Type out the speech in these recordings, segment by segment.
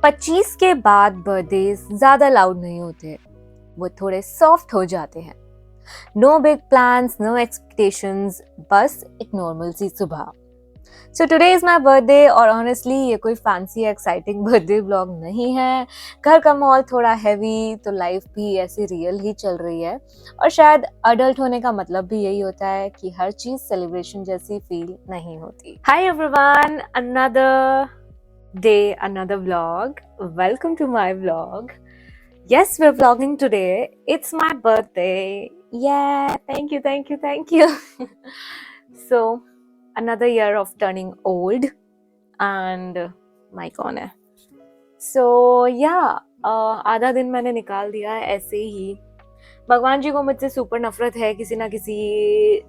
पच्चीस के बाद बर्थडे ज्यादा लाउड नहीं होते, वो थोड़े सॉफ्ट हो जाते हैं। No big plans, no expectations, बस एक नॉर्मल सी सुबह। So today is my birthday और ऑनेस्टली ये कोई फैंसी एक्साइटिंग बर्थडे व्लॉग नहीं है। घर का माहौल थोड़ा हैवी, तो लाइफ भी ऐसी रियल ही चल रही है। और शायद अडल्ट होने का मतलब भी यही होता है कि हर चीज सेलिब्रेशन जैसी फील नहीं होती। Hi everyone, another day, another vlog. Welcome to my vlog. Yes, we're vlogging today. It's my birthday. Yeah, thank you. So, another year of turning old and mic on है. So, yeah, आधा दिन मैंने निकाल दिया है ऐसे ही। भगवान जी को मुझसे सुपर नफरत है, किसी ना किसी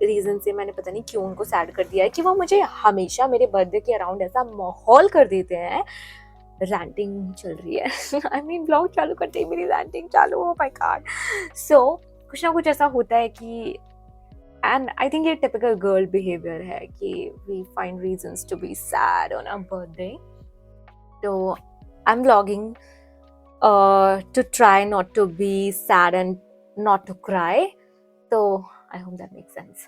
रीजन से। मैंने पता नहीं क्यों उनको सैड कर दिया है कि वो मुझे हमेशा मेरे बर्थडे के अराउंड ऐसा माहौल कर देते हैं। रैंटिंग चल रही है आई मीन ब्लॉग चालू करते ही मेरी रैंटिंग चालू, ओह माय गॉड। सो कुछ ना कुछ ऐसा होता है कि, एंड आई थिंक ये टिपिकल गर्ल बिहेवियर है कि we find reasons to be sad on our birthday. तो I am vlogging to try not to be sad and not to cry, so I hope that makes sense.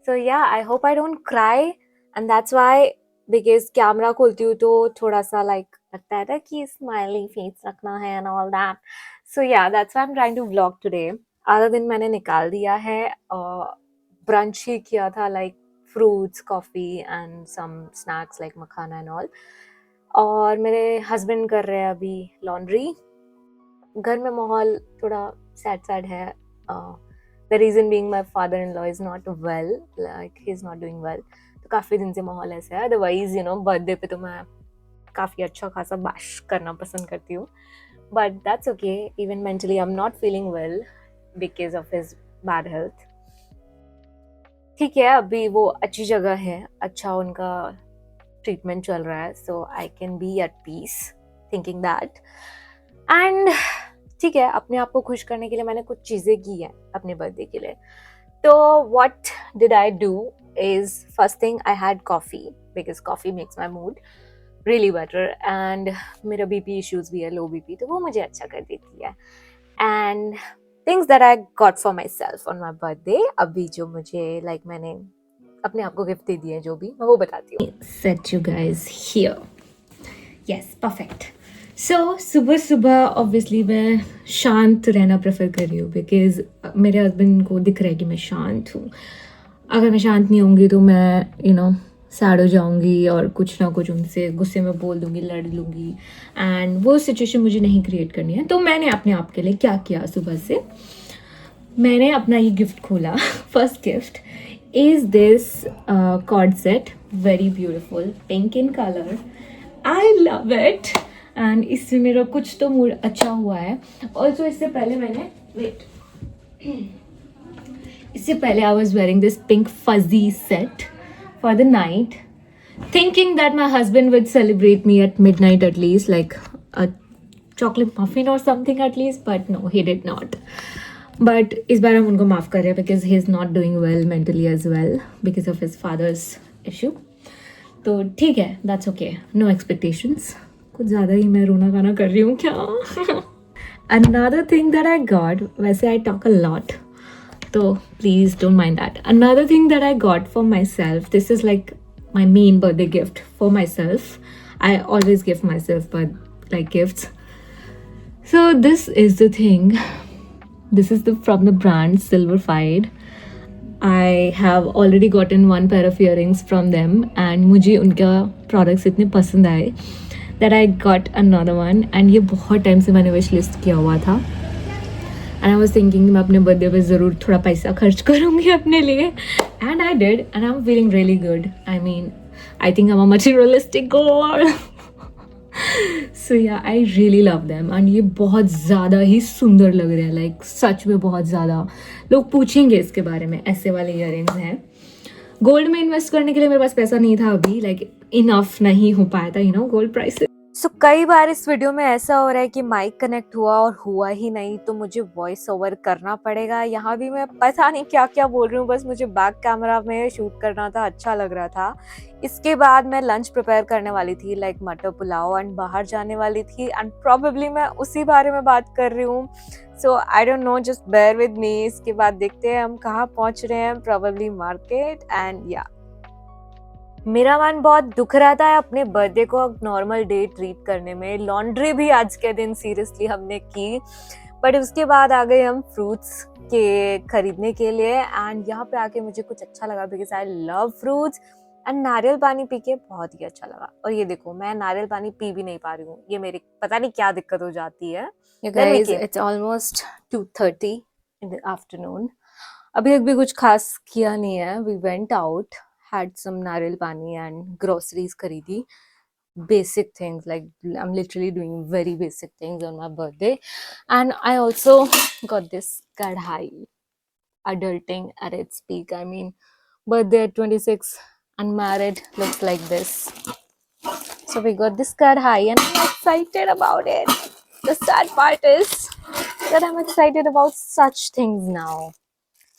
So yeah, I hope I don't cry, and that's why, because camera खोलती हूँ तो थोड़ा सा like लगता है ना कि smiley face रखना है and all that. So yeah, that's why I'm trying to vlog today. आधा दिन मैंने निकाल दिया है, brunch ही किया था, like fruits, coffee and some snacks like makhana and all. और मेरे husband कर रहे हैं अभी laundry. घर में माहौल थोड़ा सैड है। The reason being my father-in-law is not well, like he's not doing well. तो काफ़ी दिन से माहौल ऐसा है। अदरवाइज बर्थडे पे तो मैं काफ़ी अच्छा खासा बाश करना पसंद करती हूँ, but that's okay. Even mentally I am not feeling well because of his bad health. ठीक है, अभी वो अच्छी जगह है, अच्छा उनका ट्रीटमेंट चल रहा है, so I can be at peace thinking that. And ठीक है, अपने आप को खुश करने के लिए मैंने कुछ चीज़ें की हैं अपने बर्थडे के लिए। तो what did I do is, first thing I had coffee, because coffee makes my mood really better. And मेरा बीपी इश्यूज भी है, लो बीपी, तो वो मुझे अच्छा कर देती है। And things that I got for my self on my birthday, अभी जो मुझे मैंने अपने आप को गिफ्ट दे दिए हैं जो भी, मैं वो बताती हूँ। Set you guys here, yes, perfect. So सुबह सुबह ऑब्वियसली मैं शांत रहना प्रेफर कर रही हूँ, बिकॉज मेरे हस्बैंड को दिख रहा है कि मैं शांत हूँ। अगर मैं शांत नहीं होंगी तो मैं सैड हो जाऊँगी और कुछ ना कुछ उनसे गुस्से में बोल दूँगी, लड़ लूँगी, एंड वो सिचुएशन मुझे नहीं क्रिएट करनी है। तो मैंने अपने आप के लिए क्या किया, सुबह से मैंने अपना ये गिफ्ट खोला। First gift is this cord set, very beautiful, pink in colour, I love it. And इससे मेरा कुछ तो मूड अच्छा हुआ है। ऑल्सो इससे पहले इससे पहले I was wearing this pink fuzzy set for the night, thinking that my husband would celebrate me at midnight at least, like a chocolate muffin और something at least, but no, he did not. But इस बार हम उनको माफ़ कर रहे हैं because he is not doing well mentally as well because of his father's issue. तो ठीक है, दैट्स ओके, नो एक्सपेक्टेशंस। कुछ ज़्यादा ही मैं रोना गाना कर रही हूँ क्या? Another thing that I got, वैसे I talk a lot, तो please don't mind that. Another thing that I got for myself, this is like my main birthday gift for myself. I always give myself gifts. So this is the thing. This is from the brand Silverfied. I have already gotten one pair of earrings from them, and मुझे उनका products इतने पसंद आए that I got another one, and ये बहुत time से मैंने wish list किया हुआ था, and I was thinking मैं अपने बर्थडे पे ज़रूर थोड़ा पैसा खर्च करूँगी अपने लिए, and I did, and I'm feeling really good. I mean, I think I'm a materialistic girl. सो या I really love them and ये बहुत ज़्यादा ही सुंदर लग रहे हैं, लाइक सच में बहुत ज़्यादा। लोग पूछेंगे इसके बारे में, ऐसे वाले इयररिंग्स हैं। गोल्ड में इन्वेस्ट करने के लिए मेरे पास पैसा नहीं था अभी, लाइक इनफ नहीं हो पाया था, गोल्ड प्राइस। सो कई बार इस वीडियो में ऐसा हो रहा है कि माइक कनेक्ट हुआ और हुआ ही नहीं, तो मुझे वॉइस ओवर करना पड़ेगा। यहाँ भी मैं पता नहीं क्या क्या बोल रही हूँ, बस मुझे बैक कैमरा में शूट करना था, अच्छा लग रहा था। इसके बाद मैं लंच प्रिपेयर करने वाली थी, लाइक मटर पुलाव, एंड बाहर जाने वाली थी, एंड प्रॉबेबली मैं उसी बारे में बात कर रही हूँ। So I don't know, just bear with me. इसके बाद देखते हैं हम कहाँ पहुँच रहे हैं, प्रॉबेबली मार्केट। एंड या मेरा मन बहुत दुख रहा था अपने बर्थडे को नॉर्मल डे ट्रीट करने में। लॉन्ड्री भी आज के दिन सीरियसली हमने की, बट उसके बाद आ गए हम फ्रूट्स के खरीदने के लिए। एंड यहाँ पे आके मुझे कुछ अच्छा लगा because I love fruits, and नारियल पानी पी के बहुत ही अच्छा लगा। और ये देखो, मैं नारियल पानी पी भी नहीं पा रही हूँ, ये मेरी पता नहीं क्या दिक्कत हो जाती है। Guys, it's almost 2:30 in the afternoon. अभी तक भी कुछ खास किया नहीं है। We went out, had some nariyal pani and groceries kharidi, basic things, like I'm literally doing very basic things on my birthday. And I also got this kadhai, adulting at its peak. I mean, birthday at 26, unmarried, looks like this. So we got this kadhai and I'm excited about it. The sad part is that I'm excited about such things now.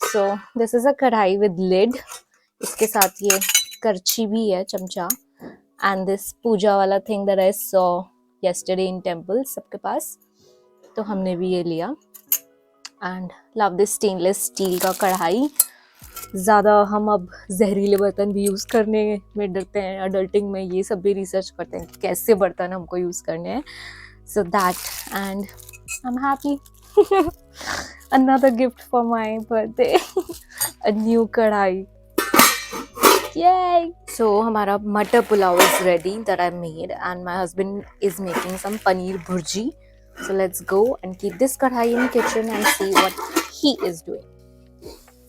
So this is a kadhai with lid. इसके साथ ये करछी भी है, चमचा, and this पूजा वाला thing that I saw yesterday in temple सबके पास, तो हमने भी ये लिया। And love this stainless steel का कढ़ाई। ज़्यादा हम अब जहरीले बर्तन भी यूज़ करने में डरते हैं। अडल्टिंग में ये सब भी रिसर्च करते हैं कि कैसे बर्तन हमको यूज़ करने हैं। So that, and I am happy. Another gift for my birthday, a new कढ़ाई। Yay! So हमारा मटर pulao is ready that I made, and my husband is making some paneer bhurji. So let's go and keep this kadhai in kitchen and see what he is doing.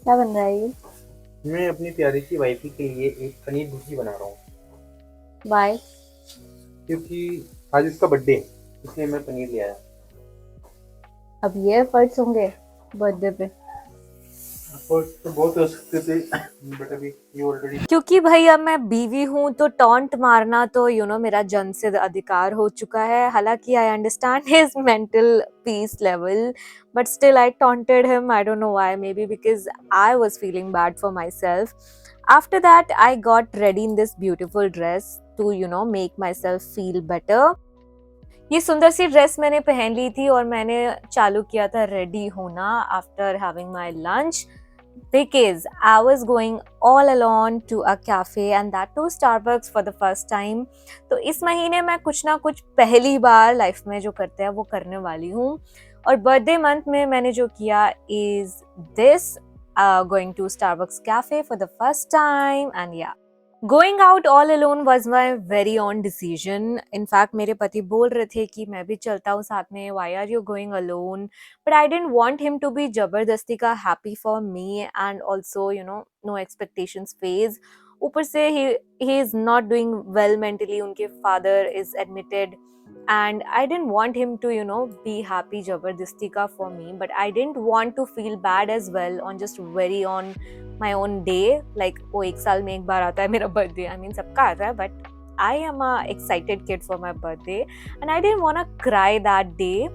क्या बन रहा है ये? मैं अपनी प्यारी सी वाइफी के लिए एक पनीर भुर्जी बना रहा हूँ। Why? क्योंकि आज उसका बर्थडे है, इसलिए मैं पनीर ले आया। अब ये एफर्ट्स होंगे बर्थडे पे। तो बहुत हो सकते थे, बट अभी ये ऑलरेडी, क्योंकि भाई अब मैं बीवी हूँ तो टॉन्ट मारना तो मेरा जन्म सिद्ध अधिकार हो चुका है। हालांकि I understand his mental peace level, but still I taunted him. I don't know why, maybe because I was feeling bad for myself. After that I got ready in this beautiful dress to make myself feel better. ये सुंदर सी dress मैंने पहन ली थी और मैंने चालू किया था रेडी होना after having my lunch, because I was going all alone to a cafe and that too Starbucks for the first time. तो इस महीने मैं कुछ ना कुछ पहली बार लाइफ में जो करते हैं वो करने वाली हूँ। और बर्थडे मंथ में मैंने जो किया is this, going to Starbucks cafe for the first time. And yeah, Going out all alone was my very own decision. In fact, मेरे पति बोल रहे थे कि मैं भी चलता हूँ साथ में, why are you going alone? But I didn't want him to be जबरदस्ती का happy for me and also no expectations phase. ऊपर से he is not doing well mentally, उनके father is admitted, and I didn't want him to be happy जबरदस्ती का for me, but I didn't want to feel bad as well on just very on my own day. Like वो एक साल में एक बार आता है मेरा बर्थडे, I mean सबका आता है, but I am a excited kid for my birthday and I didn't want to cry that day.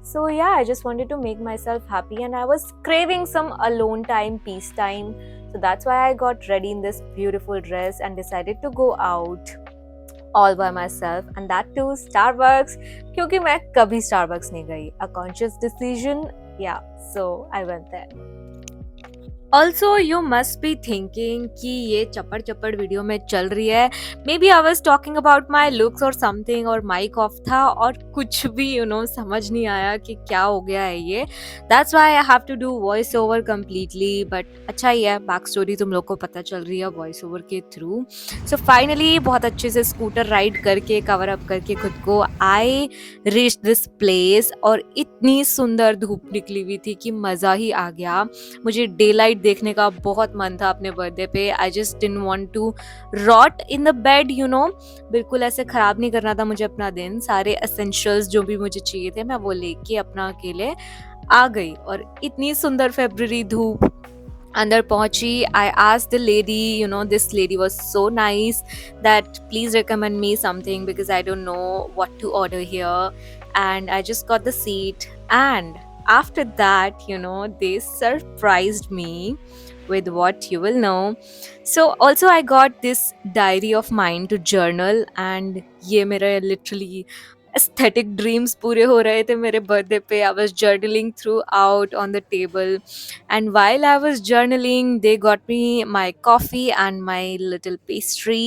So yeah, I just wanted to make myself happy and I was craving some alone time, peace time. So that's why I got ready in this beautiful dress and decided to go out all by myself, and that too Starbucks, क्योंकि मैं कभी Starbucks नहीं गई. A conscious decision, yeah, so I went there. Also, you must be thinking कि ये चपड़ चपड़ video में चल रही है. Maybe I was talking about my looks or something, और mic off था और कुछ भी समझ नहीं आया कि क्या हो गया है ये. That's why I have to do voice over completely. But अच्छा ही है, बैक स्टोरी तुम लोग को पता चल रही है वॉइस ओवर के थ्रू. So finally बहुत अच्छे से स्कूटर राइड करके कवर अप करके खुद को I reached this place, और इतनी सुंदर धूप निकली हुई थी कि मज़ा ही आ गया. मुझे डे लाइट देखने का बहुत मन था अपने बर्थडे पे. I just didn't want to rot in the bed, you know. बिल्कुल ऐसे खराब नहीं करना था मुझे अपना दिन. सारे एसेंशियल्स जो भी मुझे चाहिए थे मैं वो लेके अपना अकेले आ गई. और इतनी सुंदर फेब्रुअरी धूप अंदर पहुंची. I asked the lady, you know, this lady was so nice that please recommend me something because I don't know what to order here. And I just got the seat. And after that, you know, they surprised me with what you will know. So also I got this diary of mine to journal, and ye mere literally aesthetic dreams पूरे हो रहे थे मेरे birthday पे. I was journaling throughout on the table, and while I was journaling, they got me my coffee and my little pastry,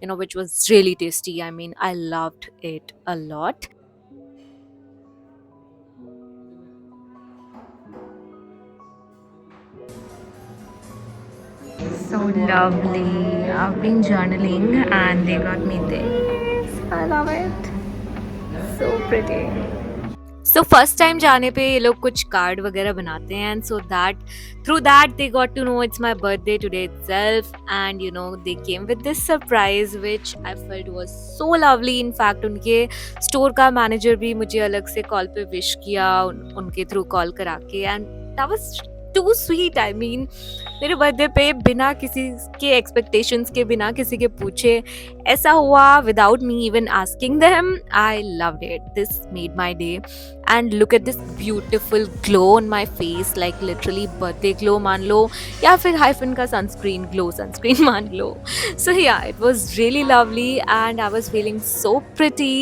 you know, which was really tasty. I mean, I loved it a lot. So lovely. I've been journaling and they got me this. I love it. So pretty. So first time जाने पे ये लोग कुछ card वगैरह बनाते हैं, and so that through that they got to know it's my birthday today itself. And you know they came with this surprise which I felt was so lovely. In fact उनके store का manager भी मुझे अलग से call पे wish किया उनके through call करा के, and that was too sweet. I mean मेरे बर्थडे पे बिना किसी के एक्सपेक्टेशंस के, बिना किसी के पूछे ऐसा हुआ, without me even asking them. I loved it. This made my day. And look at this beautiful glow on my face, like literally birthday glow मान लो या फिर hyphen का sunscreen glow, sunscreen मान लो. So yeah, it was really lovely and I was feeling so pretty,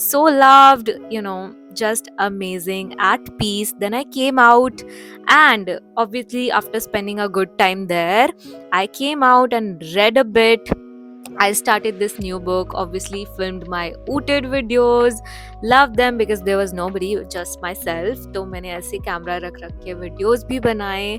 so loved, you know, just amazing, at peace. Then I came out, and obviously after spending a good time there, I came out and read a bit. I started this new book, obviously filmed my ooted videos, loved them because there was nobody, just myself. तो मैंने ऐसे camera रख रख के videos भी बनाए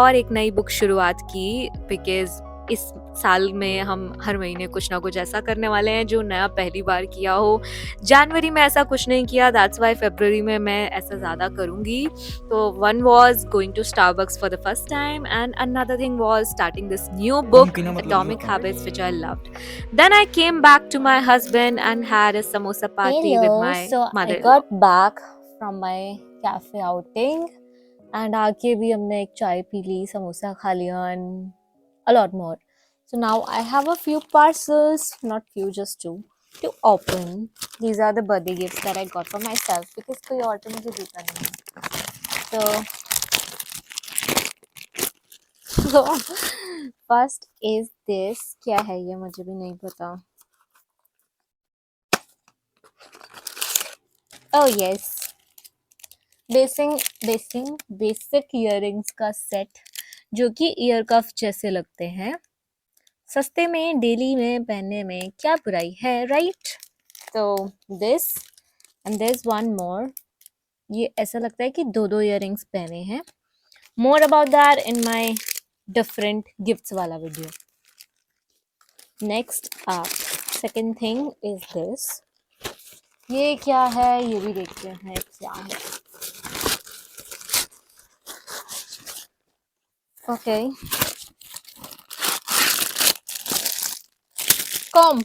और एक नई बुक शुरुआत की, बिकॉज इस साल में हम हर महीने कुछ ना कुछ ऐसा करने वाले हैं जो नया पहली बार किया हो. जनवरी में ऐसा कुछ नहीं किया, दैट्स वाई फरवरी में मैं ऐसा ज़्यादा करूँगी. तो one was going to Starbucks for the first time, and another thing was starting this new book Atomic Habits, which I loved. Then I came back to my husband and had a samosa party with my mother. I got back from my cafe outing and आके भी हमने एक चाय P ली, समोसा खा लिया and a lot more. So now I have a few parcels, not few, just two, to open. These are the birthday gifts that I got for myself because कोई और तो मुझे देता नहीं है. So first is this. क्या है ये, मुझे भी नहीं पता. Oh yes, बेसिक इयररिंग्स का सेट जो कि ईयर कफ जैसे लगते हैं. सस्ते में डेली में पहनने में क्या बुराई है, राइट? तो this and this one more. ये ऐसा लगता है कि दो इयररिंग्स पहने हैं. More about that in my different gifts वाला video. Next up, second thing is this. ये क्या है, ये भी देखते हैं क्या है. Okay, comb.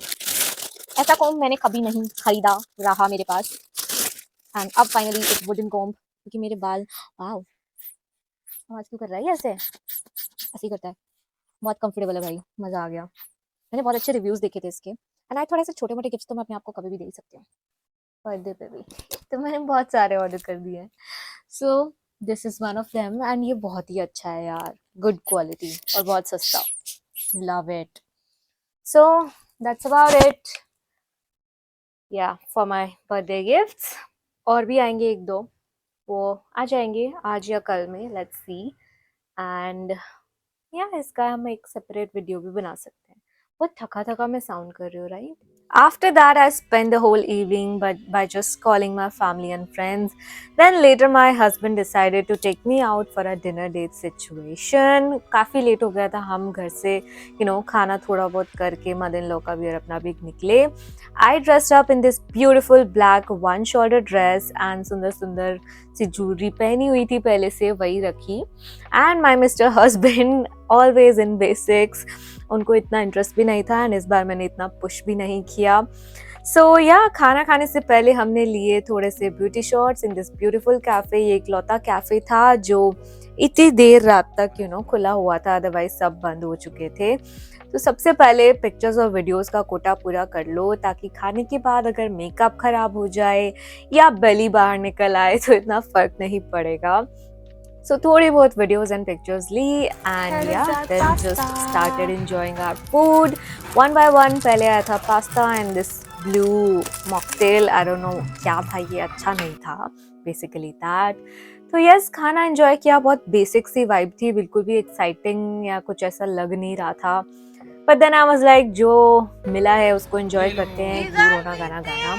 ऐसा कॉम्ब मैंने कभी नहीं खरीदा रहा मेरे पास. एंड अब फाइनली एक वुडन कॉम्ब, क्योंकि मेरे बाल, वाओ आवाज क्यों कर रहा है ऐसे, ऐसे ही करता है. बहुत कंफर्टेबल है भाई, मजा आ गया. मैंने बहुत अच्छे रिव्यूज देखे थे इसके, एंड आई थोड़ा ऐसे छोटे मोटे गिफ्ट्स तो मैं अपने आप को कभी भी दे ही सकती हूँ, बर्थडे पे भी. तो मैंने बहुत सारे ऑर्डर कर दिए हैं. So this is one of them, and ये बहुत ही अच्छा है यार, गुड क्वालिटी और बहुत सस्ता. Love it. So that's about it, या फॉर माय बर्थडे गिफ्ट्स. और भी आएंगे एक दो, वो आ जाएंगे आज या कल में, लेट्स सी. एंड या इसका हम एक सेपरेट वीडियो भी बना सकते हैं. बहुत थका थका मैं साउंड कर रही हूँ, right? After that, I spent the whole evening but by just calling my family and friends. Then later my husband decided to take me out for a dinner date situation. काफ़ी late हो गया था, हम घर से खाना थोड़ा बहुत करके मदर इन लॉ का भी और अपना भी निकले. I dressed up in this beautiful black one shoulder dress and सुंदर सुंदर सी ज्वेलरी पहनी हुई थी, पहले से वही रखी. And my Mr. husband always in basics, उनको इतना इंटरेस्ट भी नहीं था एंड इस बार मैंने इतना पुश भी नहीं किया. सो या खाना खाने से पहले हमने लिए थोड़े से beauty shots in this beautiful cafe. ये इकलौता कैफे था जो इतनी देर रात तक खुला हुआ था, अदरवाइज सब बंद हो चुके थे. तो सबसे पहले पिक्चर्स और वीडियोस का कोटा पूरा कर लो, ताकि खाने के बाद अगर मेकअप खराब हो जाए या बेली बाहर निकल आए तो इतना फर्क नहीं पड़ेगा. So थोड़ी बहुत videos and pictures Lee and yeah, then just started enjoying our food one by one. पहले आया था pasta and this blue mocktail. I don't know क्या था ये, अच्छा नहीं था, basically that. तो yes, खाना enjoy किया. बहुत basic सी vibe थी, बिल्कुल भी exciting या कुछ ऐसा लग नहीं रहा था. But then I was like, जो मिला है उसको enjoy करते हैं, दूर होना गाना गाना.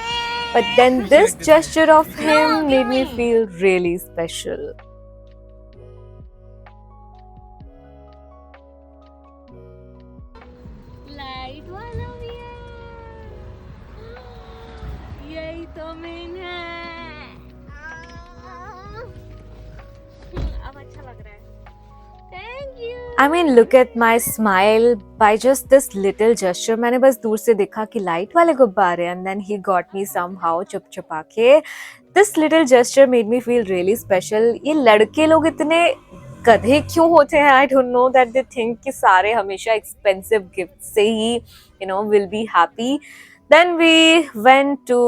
But then this gesture of him made me feel really special. Light वाला भी है, यही तो मेन है. अब अच्छा लग रहा है. Thank you. I mean, look at my smile by just this little gesture. मैंने बस दूर से देखा कि लाइट वाले गुब्बारे and then he got me somehow चुप चुपा के. This little gesture made me feel really special. ये लड़के लोग इतने गधे क्यों होते हैं? I don't know that they think कि सारे हमेशा expensive gifts से ही will be happy. Then we went to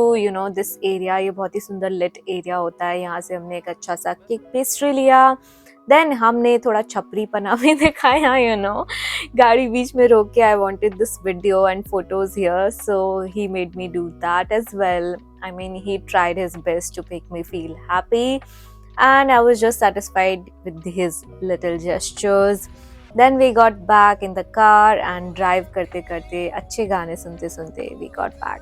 this area. ये बहुत ही सुंदर lit area होता है. यहाँ से हमने एक अच्छा सा केक पेस्ट्री लिया. देन हमने थोड़ा छपरी पना भी दिखाया. गाड़ी बीच में रोक के I wanted this video and photos here, so he made me do that as well. I mean, he tried his best to make me feel happy and I was just satisfied with his little gestures. Then we got back in the car and drive करते करते अच्छे गाने सुनते सुनते we got back.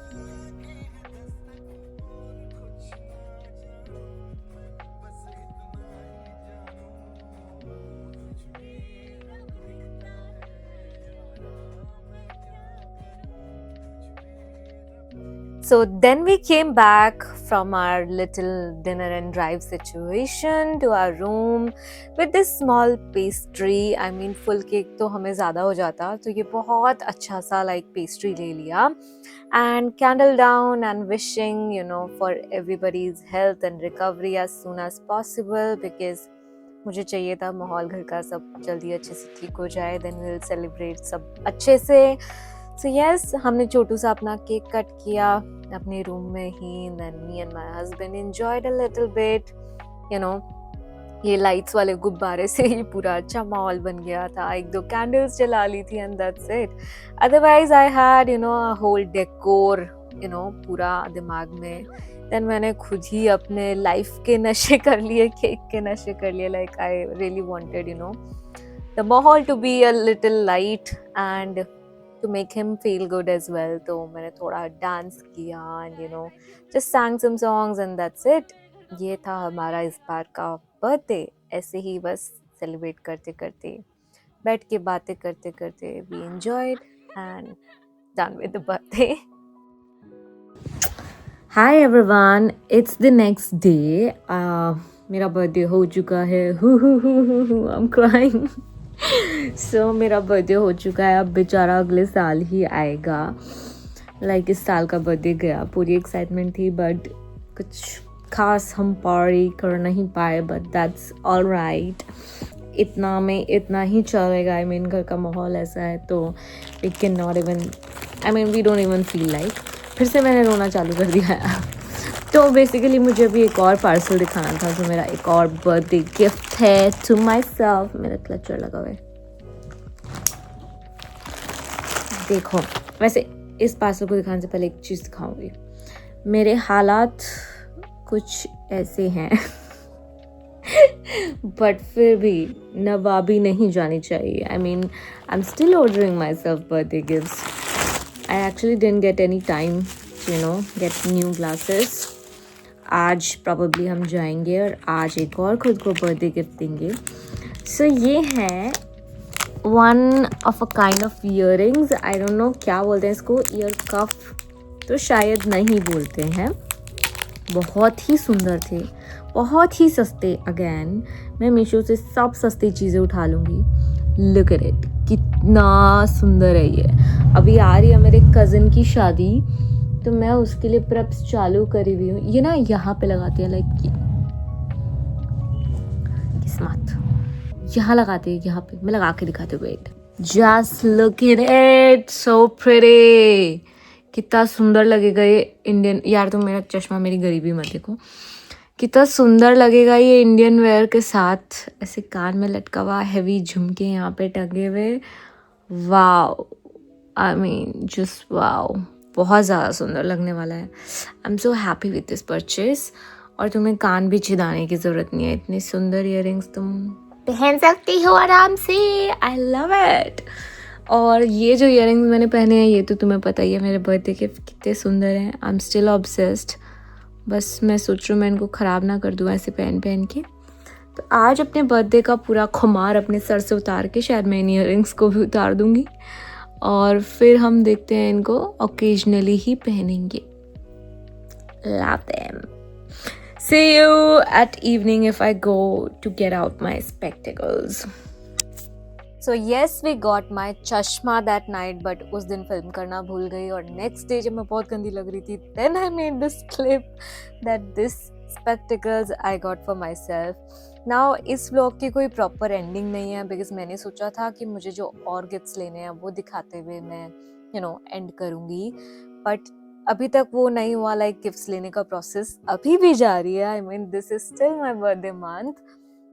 So then we came back from our little dinner and drive situation to our room with this small pastry. I mean, full cake तो हमें ज़्यादा हो जाता, तो ये बहुत अच्छा सा like pastry ले लिया and candle down and wishing for everybody's health and recovery as soon as possible, because मुझे चाहिए था माहौल घर का सब जल्दी अच्छे से ठीक हो जाए. Then we'll celebrate सब अच्छे से. So yes, हमने छोटू सा अपना केक कट किया अपने रूम में ही. Then me and my husband enjoyed a little bit. ये लाइट्स वाले गुब्बारे से ही पूरा अच्छा माहौल बन गया था. एक दो कैंडल्स जला ली थी and that's it. Otherwise I had a whole decor पूरा दिमाग में. Then मैंने खुद ही अपने लाइफ के नशे कर लिए, केक के नशे कर लिए. Like I really wanted the माहौल to be a little light and to make him feel good as well. तो मैंने थोड़ा डांस किया and just sang some songs and that's it. ये था हमारा इस बार का बर्थडे. ऐसे ही बस सेलिब्रेट करते करते, बैठ के बातें करते करते we enjoyed and done with the birthday. Hi everyone, it's the next day. मेरा बर्थडे हो चुका है. I'm crying. So मेरा बर्थडे हो चुका है. अब बेचारा अगले साल ही आएगा. Like इस साल का बर्थडे गया, पूरी एक्साइटमेंट थी बट कुछ खास हम पार्टी कर नहीं पाए. But that's all right. इतना में इतना ही चलेगा. आई मीन घर का माहौल ऐसा है तो we can not even, I mean we don't even feel like. फिर से मैंने रोना चालू कर दिया है. तो बेसिकली मुझे अभी एक और पार्सल दिखाना था, जो मेरा एक और बर्थडे गिफ्ट है टू माई सेल्फ. मेरा क्लचर लगा हुआ है, देखो. वैसे इस पार्सल को दिखाने से पहले एक चीज़ दिखाऊंगी. मेरे हालात कुछ ऐसे हैं बट फिर भी नवाबी नहीं जानी चाहिए. I mean I am still ordering my self birthday gifts. I actually didn't get any time to get new glasses. आज probably हम जाएंगे और आज एक और खुद को बर्थडे गिफ्ट देंगे. So ये है one of a kind of earrings. I don't know क्या बोलते हैं इसको, ear cuff तो शायद नहीं बोलते हैं. बहुत ही सुंदर थे, बहुत ही सस्ते. अगेन मैं मीशो से सब सस्ती चीज़ें उठा लूँगी. लुक एट इट, कितना सुंदर है ये. अभी आ रही है मेरे कज़न की शादी, तो मैं उसके लिए प्रेप्स चालू करी हुई हूँ. ये ना यहाँ पे लगाती है, लाइक किस्मत यहाँ लगाते हैं. यहाँ पे मैं लगा के दिखाती हूँ. Wait, just look at it, so pretty. कितना सुंदर लगेगा ये इंडियन. यार तुम मेरा चश्मा मेरी गरीबी मत देखो. कितना सुंदर लगेगा ये इंडियन वेयर के साथ. ऐसे कान में लटका हुआ, हैवी झुमके यहाँ पे टंगे हुए. Wow, I mean just wow. बहुत ज़्यादा सुंदर लगने वाला है. I am so happy with this purchase. और तुम्हें कान भी छिदाने की ज़रूरत नहीं है. इतनी सुंदर ईयरिंग्स तुम पहन सकती हो आराम से. I love it. और ये जो ईयरिंग्स मैंने पहने हैं, ये तो तुम्हें पता ही है मेरे बर्थडे के कितने सुंदर हैं. I am still obsessed. बस मैं सोच रही हूँ मैं इनको ख़राब ना कर दूँ ऐसे पहन पहन के. तो आज अपने बर्थडे का पूरा खुमार अपने सर से उतार के शायद मैं इन ईयरिंग्स को भी उतार दूँगी. और फिर हम देखते हैं, इनको ओकेजनली ही पहनेंगे. Love them. See you at evening if I go to get out my spectacles. So yes, we got my chashma that night, but उस दिन फिल्म करना भूल गई. और नेक्स्ट डे जब मैं बहुत गंदी लग रही थी, then I made this clip that this spectacles I got for myself. Now इस व्लॉग की कोई प्रॉपर एंडिंग नहीं है, बिकॉज मैंने सोचा था कि मुझे जो और गिफ्ट्स लेने हैं वो दिखाते हुए मैं एंड करूँगी. बट अभी तक वो नहीं हुआ. लाइक गिफ्ट्स लेने का प्रोसेस अभी भी जारी है. I mean this is still my birthday month.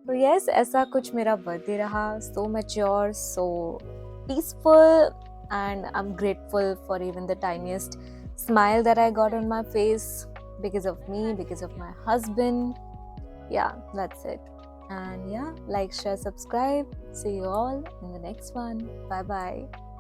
तो यस, ऐसा कुछ मेरा बर्थडे रहा. So mature, so peaceful, and I am grateful for even the tiniest smile that I got on my face because of me, because of my husband. Yeah, that's it. And yeah, like, share, subscribe. See you all in the next one. Bye bye.